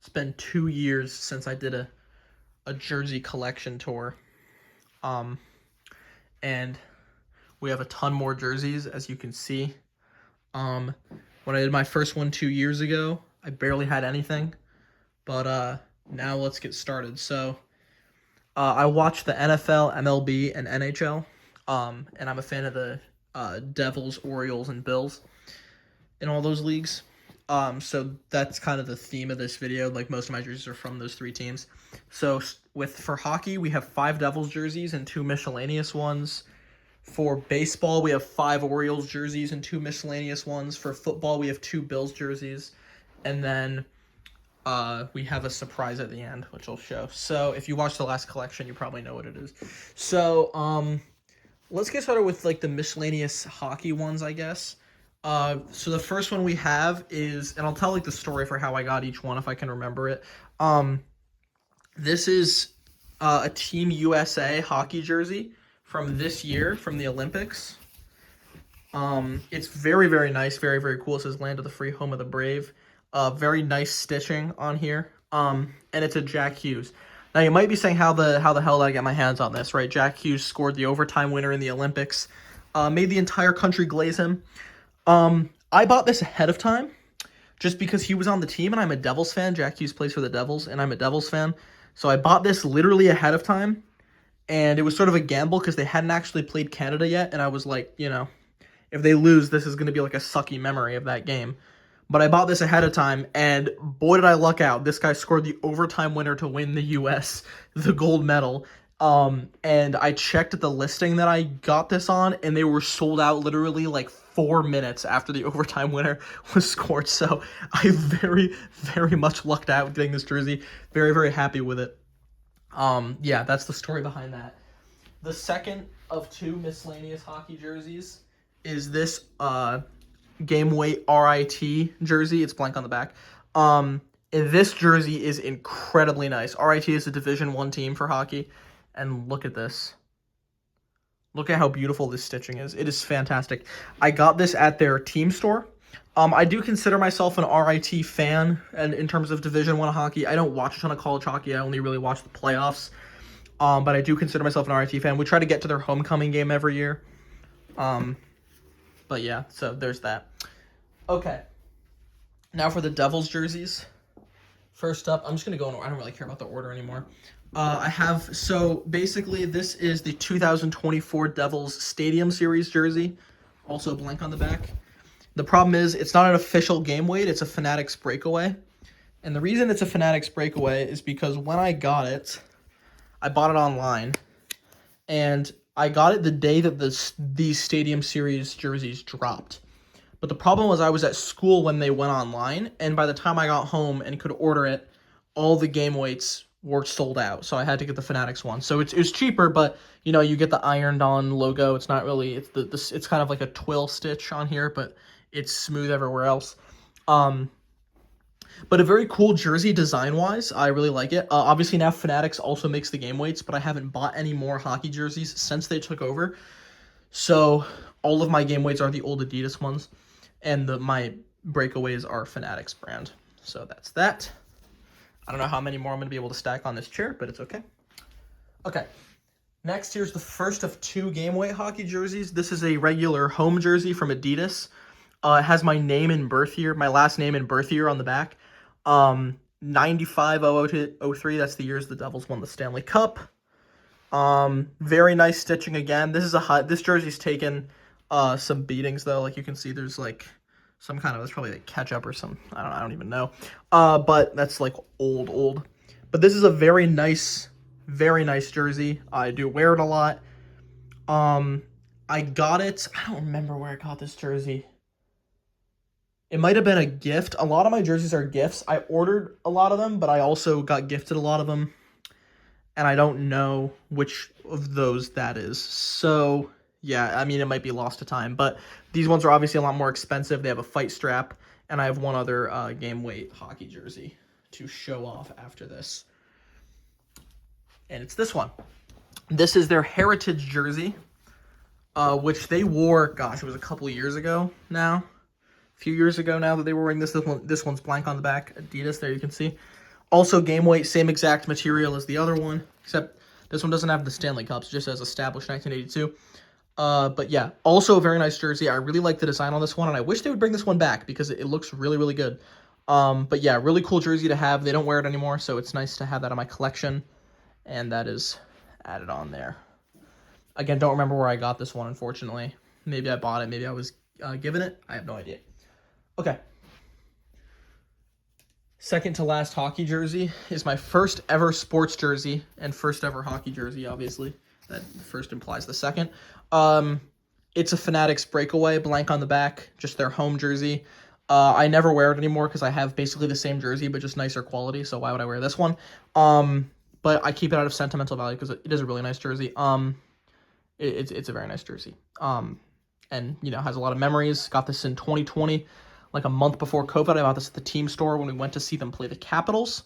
It's been 2 years since I did a jersey collection tour. Um, and we have a ton more jerseys, as you can see. Um, when I did my first one 2 years ago, I barely had anything. But now let's get started. So I watch the NFL, MLB, and NHL. And I'm a fan of the Devils, Orioles, and Bills in all those leagues. So that's kind of the theme of this video. Like most of my jerseys are from those three teams. So for hockey, we have 5 Devils jerseys and 2 miscellaneous ones. For baseball, we have 5 Orioles jerseys and 2 miscellaneous ones. For football, we have 2 Bills jerseys, and then we have a surprise at the end, which I'll show. So if you watched the last collection, you probably know what it is. So let's get started with like the miscellaneous hockey ones, I guess. So the first one we have is, and I'll tell like the story for how I got each one if I can remember it. This is a Team USA hockey jersey from this year from the Olympics. It's very, very nice, very, very cool. It says "Land of the Free, Home of the Brave." Very nice stitching on here. And it's a Jack Hughes. Now you might be saying, how the hell did I get my hands on this? Right, Jack Hughes scored the overtime winner in the Olympics. Made the entire country glaze him. I bought this ahead of time just because he was on the team and I'm a Devils fan. Jack Hughes plays for the Devils and I'm a Devils fan. So I bought this literally ahead of time, and it was sort of a gamble because they hadn't actually played Canada yet. And I was like, if they lose, this is going to be like a sucky memory of that game. But I bought this ahead of time, and boy, did I luck out. This guy scored the overtime winner to win the U.S. the gold medal. And I checked the listing that I got this on, and they were sold out literally like 4 minutes after the overtime winner was scored. So I very, very much lucked out with getting this jersey. Very, very happy with it. Yeah, that's the story behind that. The second of 2 miscellaneous hockey jerseys is this game weight RIT jersey. It's blank on the back. And this jersey is incredibly nice. RIT is a Division I team for hockey. And look at this. Look at how beautiful this stitching is. It is fantastic. I got this at their team store. I do consider myself an RIT fan, and in terms of Division I hockey, I don't watch a ton of college hockey. I only really watch the playoffs. But I do consider myself an RIT fan. We try to get to their homecoming game every year. But yeah, so there's that. Okay. Now for the Devils jerseys. First up, I'm just going to go in order. I don't really care about the order anymore. So basically this is the 2024 Devils Stadium Series jersey. Also blank on the back. The problem is it's not an official game weight. It's a Fanatics breakaway. And the reason it's a Fanatics breakaway is because when I got it, I bought it online. And I got it the day that these Stadium Series jerseys dropped. But the problem was I was at school when they went online, and by the time I got home and could order it, all the game weights were sold out. So I had to get the Fanatics one. So it's cheaper, but you get the ironed-on logo. It's not really it's kind of like a twill stitch on here, but it's smooth everywhere else. But a very cool jersey design-wise. I really like it. Obviously now Fanatics also makes the game weights, but I haven't bought any more hockey jerseys since they took over. So all of my game weights are the old Adidas ones, and my breakaways are Fanatics brand. So that's that. I don't know how many more I'm going to be able to stack on this chair, but it's okay. Okay. Next, here's the first of 2 game weight hockey jerseys. This is a regular home jersey from Adidas. It has my name and birth year, my last name and birth year on the back. 95-00-03, that's the years the Devils won the Stanley Cup. Very nice stitching again. This jersey's taken some beatings though. Like you can see, there's like some kind of, it's probably like ketchup or some, I don't even know. But that's like old. But this is a very nice jersey. I do wear it a lot. I got it, I don't remember where I got this jersey. It might have been a gift. A lot of my jerseys are gifts. I ordered a lot of them, but I also got gifted a lot of them. And I don't know which of those that is. So yeah, I mean, it might be lost to time, but these ones are obviously a lot more expensive. They have a fight strap, and I have one other game weight hockey jersey to show off after this. And it's this one. This is their Heritage jersey, which they wore, gosh, it was a couple years ago now. A few years ago now that they were wearing this. This one's blank on the back. Adidas, there you can see. Also game weight, same exact material as the other one, except this one doesn't have the Stanley Cups, just as established 1982. But yeah, also a very nice jersey. I really like the design on this one, and I wish they would bring this one back because it looks really, really good. But yeah, really cool jersey to have. They don't wear it anymore, so it's nice to have that in my collection, and that is added on there. Again, don't remember where I got this one, unfortunately. Maybe I bought it, maybe I was given it. I have no idea. Okay. Second to last hockey jersey is my first ever sports jersey and first ever hockey jersey, obviously. That first implies the second. It's a Fanatics breakaway, blank on the back, just their home jersey. I never wear it anymore because I have basically the same jersey, but just nicer quality, so why would I wear this one? But I keep it out of sentimental value because it is a really nice jersey. It's a very nice jersey. And, you know, has a lot of memories. Got this in 2020. Like a month before COVID, I bought this at the team store when we went to see them play the Capitals.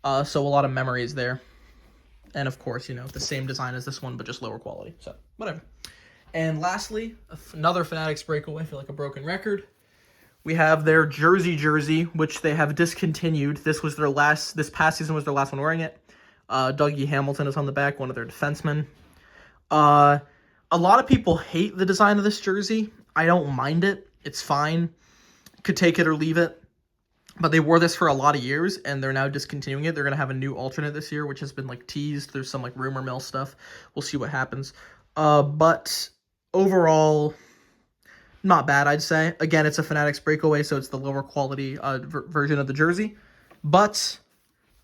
So a lot of memories there. And of course, you know, the same design as this one, but just lower quality. So, whatever. And lastly, another Fanatics breakaway. I feel like a broken record. We have their jersey, which they have discontinued. This past season was their last one wearing it. Dougie Hamilton is on the back, one of their defensemen. A lot of people hate the design of this jersey. I don't mind it. It's fine. Could take it or leave it, but they wore this for a lot of years and they're now discontinuing it. They're going to have a new alternate this year, which has been like teased. There's some like rumor mill stuff. We'll see what happens. But overall, not bad, I'd say. Again, it's a Fanatics breakaway, so it's the lower quality version of the jersey, but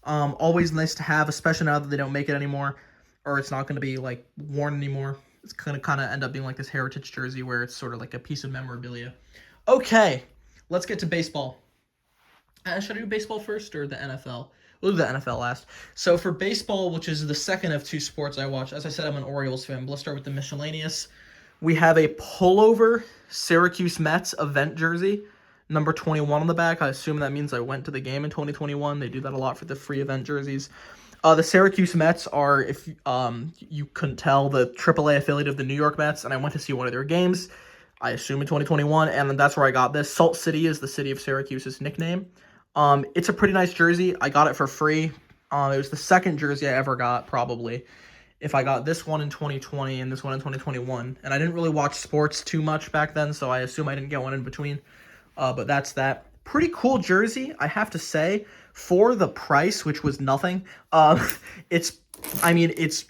always nice to have, especially now that they don't make it anymore, or it's not going to be like worn anymore. It's going to kind of end up being like this heritage jersey where it's sort of like a piece of memorabilia. Okay. Let's get to baseball. Should I do baseball first or the NFL? We'll do the NFL last. So for baseball, which is the second of two sports I watch, as I said, I'm an Orioles fan, but let's start with the miscellaneous. We have a pullover Syracuse Mets event jersey, number 21 on the back. I assume that means I went to the game in 2021. They do that a lot for the free event jerseys. The Syracuse Mets are, if you couldn't tell, the AAA affiliate of the New York Mets, and I went to see one of their games. I assume in 2021, and then that's where I got this. Salt City is the city of Syracuse's nickname. It's a pretty nice jersey. I got it for free. It was the second jersey I ever got, probably. If I got this one in 2020 and this one in 2021. And I didn't really watch sports too much back then, so I assume I didn't get one in between. But that's that. Pretty cool jersey, I have to say, for the price, which was nothing. It's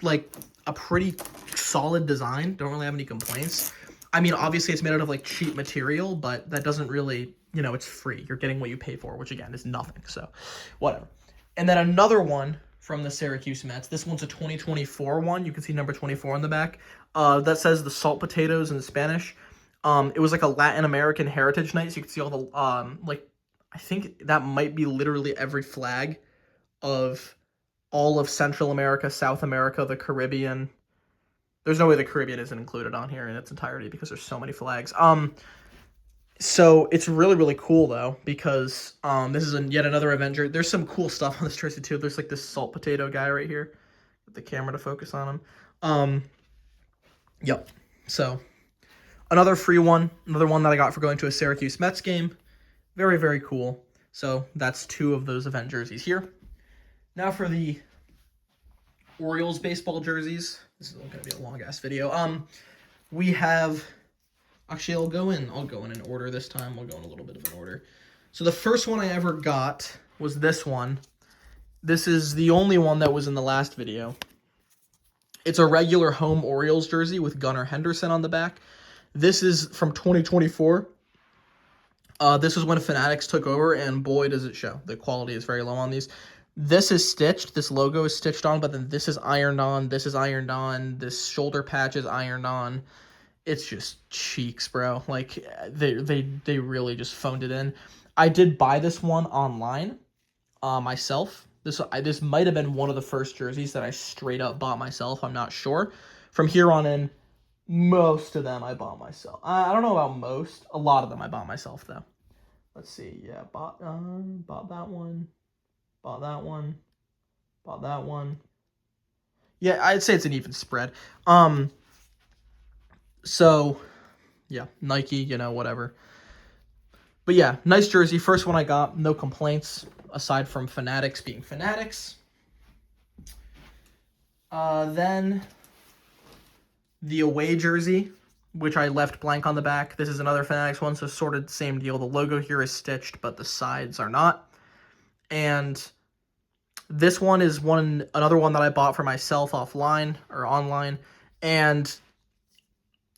like a pretty solid design. Don't really have any complaints. I mean, obviously it's made out of like cheap material, but that doesn't really, you know, it's free. You're getting what you pay for, which again is nothing. So whatever. And then another one from the Syracuse Mets. This one's a 2024 one. You can see number 24 on the back. That says the salt potatoes in Spanish. It was like a Latin American heritage night. So you can see all the, I think that might be literally every flag of all of Central America, South America, the Caribbean. There's no way the Caribbean isn't included on here in its entirety because there's so many flags. So it's really, really cool, though, because this is yet another Avenger. There's some cool stuff on this jersey, too. There's, like, this salt potato guy right here with the camera to focus on him. Yep. So another free one. Another one that I got for going to a Syracuse Mets game. Very, very cool. So that's two of those event jerseys here. Now for the Orioles baseball jerseys. This is going to be a long-ass video. We have... Actually, I'll go in an order this time. We'll go in a little bit of an order. So the first one I ever got was this one. This is the only one that was in the last video. It's a regular home Orioles jersey with Gunnar Henderson on the back. This is from 2024. This is when Fanatics took over, and boy, does it show. The quality is very low on these. This is stitched. This logo is stitched on, but then this is ironed on. This is ironed on. This shoulder patch is ironed on. It's just cheeks, bro. Like, they really just phoned it in. I did buy this one online myself. This might have been one of the first jerseys that I straight up bought myself. I'm not sure. From here on in, most of them I bought myself. I don't know about most. A lot of them I bought myself, though. Let's see. Yeah, bought that one. Bought that one. Bought that one. Yeah, I'd say it's an even spread. So, yeah, Nike, you know, whatever. But yeah, nice jersey. First one I got, no complaints. aside from Fanatics being Fanatics. Then the away jersey, which I left blank on the back. This is another Fanatics one, so sort of the same deal. The logo here is stitched, but the sides are not. And this one is another one that I bought for myself offline or online. And,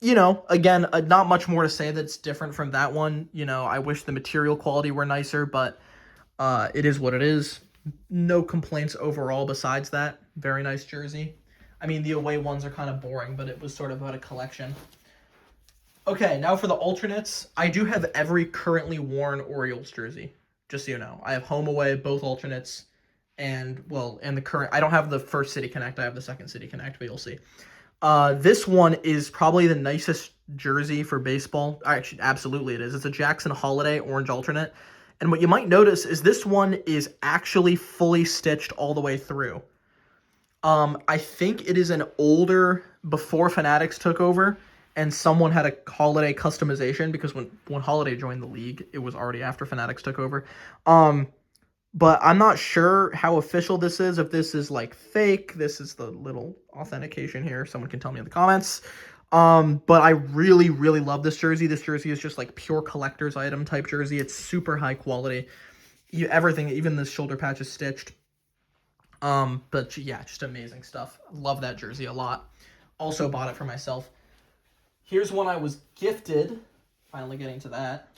you know, again, not much more to say that's different from that one. You know, I wish the material quality were nicer, but it is what it is. No complaints overall besides that. Very nice jersey. I mean, the away ones are kind of boring, but it was sort of about a collection. Okay, now for the alternates. I do have every currently worn Orioles jersey, just so you know. I have home, away, both alternates, and the current. I don't have the first City Connect. I have the second City Connect, but you'll see. This one is probably the nicest jersey for baseball. Actually, absolutely it is. It's a Jackson Holiday orange alternate. And what you might notice is this one is actually fully stitched all the way through. I think it is an older, before Fanatics took over, and someone had a Holiday customization, because when Holiday joined the league, it was already after Fanatics took over. But I'm not sure how official this is, if this is like fake. This is the little authentication here. Someone can tell me in the comments. But I really, really love this jersey. This jersey is just like pure collector's item type jersey. It's super high quality. Everything, even the shoulder patch is stitched. But yeah, just amazing stuff. Love that jersey a lot. Also bought it for myself. Here's one I was gifted. Finally getting to that.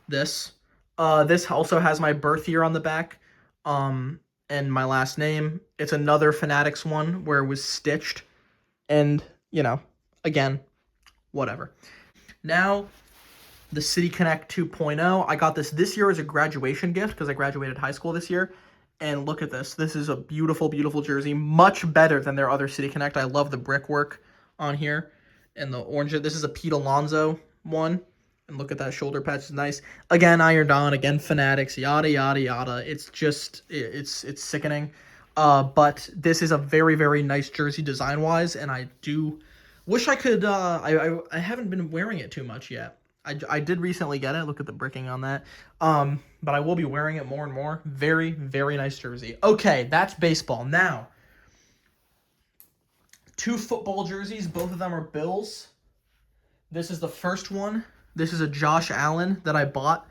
This also has my birth year on the back, and my last name. It's another Fanatics one where it was stitched, and, you know, again, whatever. Now, the City Connect 2.0. I got this year as a graduation gift, because I graduated high school this year. And look at this. This is a beautiful, beautiful jersey. Much better than their other City Connect. I love the brickwork on here. And the orange. This is a Pete Alonso one. And look at that shoulder patch. It's nice. Again, ironed on. Again, Fanatics. Yada, yada, yada. It's just, it's sickening. But this is a very, very nice jersey design-wise. And I do wish I could, I haven't been wearing it too much yet. I did recently get it. Look at the bricking on that. But I will be wearing it more and more. Very, very nice jersey. Okay, that's baseball. Now, 2 football jerseys. Both of them are Bills. This is the first one. This is a Josh Allen that I bought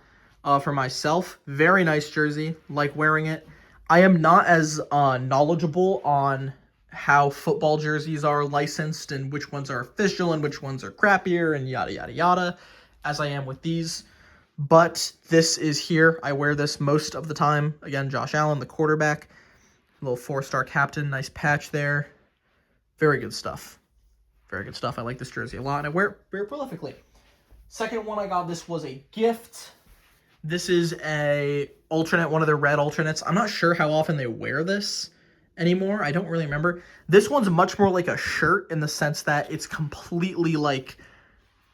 for myself. Very nice jersey. Like wearing it. I am not as knowledgeable on how football jerseys are licensed and which ones are official and which ones are crappier and yada, yada, yada, as I am with these. But this is here. I wear this most of the time. Again, Josh Allen, the quarterback. Little 4-star captain. Nice patch there. Very good stuff. Very good stuff. I like this jersey a lot, and I wear it very prolifically. Second one I got, this was a gift. This is a alternate, one of their red alternates. I'm not sure how often they wear this anymore. I don't really remember. This one's much more like a shirt in the sense that it's completely like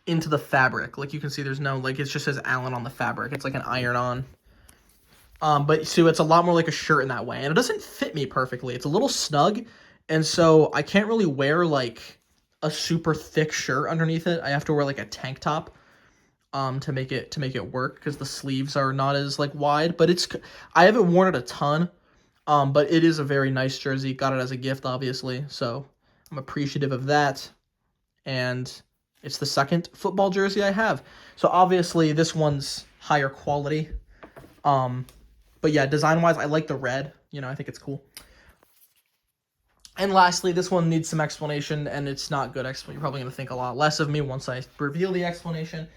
into the fabric. Like you can see there's no, like it just says Allen on the fabric. It's like an iron-on. But so it's a lot more like a shirt in that way. And it doesn't fit me perfectly. It's a little snug. And so I can't really wear like a super thick shirt underneath it. I have to wear like a tank top to make it work, because the sleeves are not as like wide. But I haven't worn it a ton. But it is a very nice jersey. Got it as a gift, obviously. So I'm appreciative of that. And it's the second football jersey I have. So obviously this one's higher quality. But yeah, design-wise, I like the red. You know, I think it's cool. And lastly, this one needs some explanation, and it's not good explanation. You're probably going to think a lot less of me once I reveal the explanation.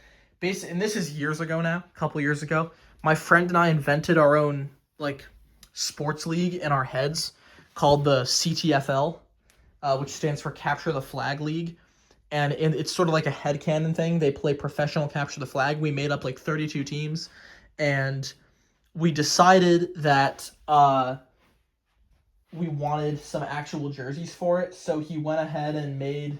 And this is years ago now, a couple years ago. My friend and I invented our own, like, sports league in our heads called the CTFL, which stands for Capture the Flag League. And it's sort of like a headcanon thing. They play professional capture the flag. We made up like 32 teams. And we decided that we wanted some actual jerseys for it. So he went ahead and made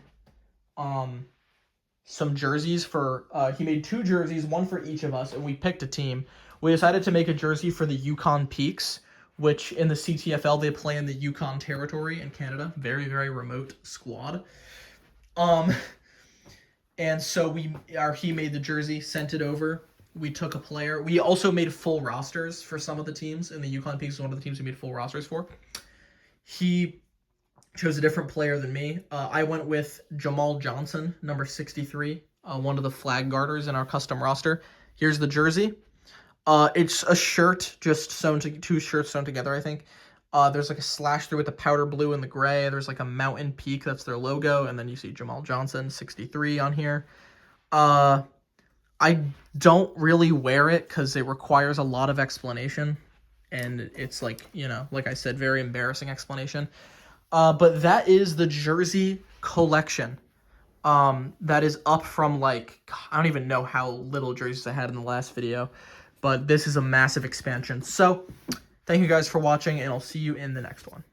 some jerseys for... he made 2 jerseys, one for each of us, and we picked a team. We decided to make a jersey for the Yukon Peaks, which in the CTFL, they play in the Yukon Territory in Canada. Very, very remote squad. And so he made the jersey, sent it over. we took a player. We also made full rosters for some of the teams. In the Yukon Peaks, one of the teams we made full rosters for. He chose a different player than me. I went with Jamal Johnson, number 63, one of the flag guarders in our custom roster. Here's the jersey. It's a shirt, just two shirts sewn together, I think. There's like a slash through with the powder blue and the gray. There's like a mountain peak, that's their logo, and then you see Jamal Johnson, 63 on here. I don't really wear it because it requires a lot of explanation, and it's like, you know, like I said, very embarrassing explanation. But that is the jersey collection. That is up from like, I don't even know how little jerseys I had in the last video, but this is a massive expansion. So thank you guys for watching, and I'll see you in the next one.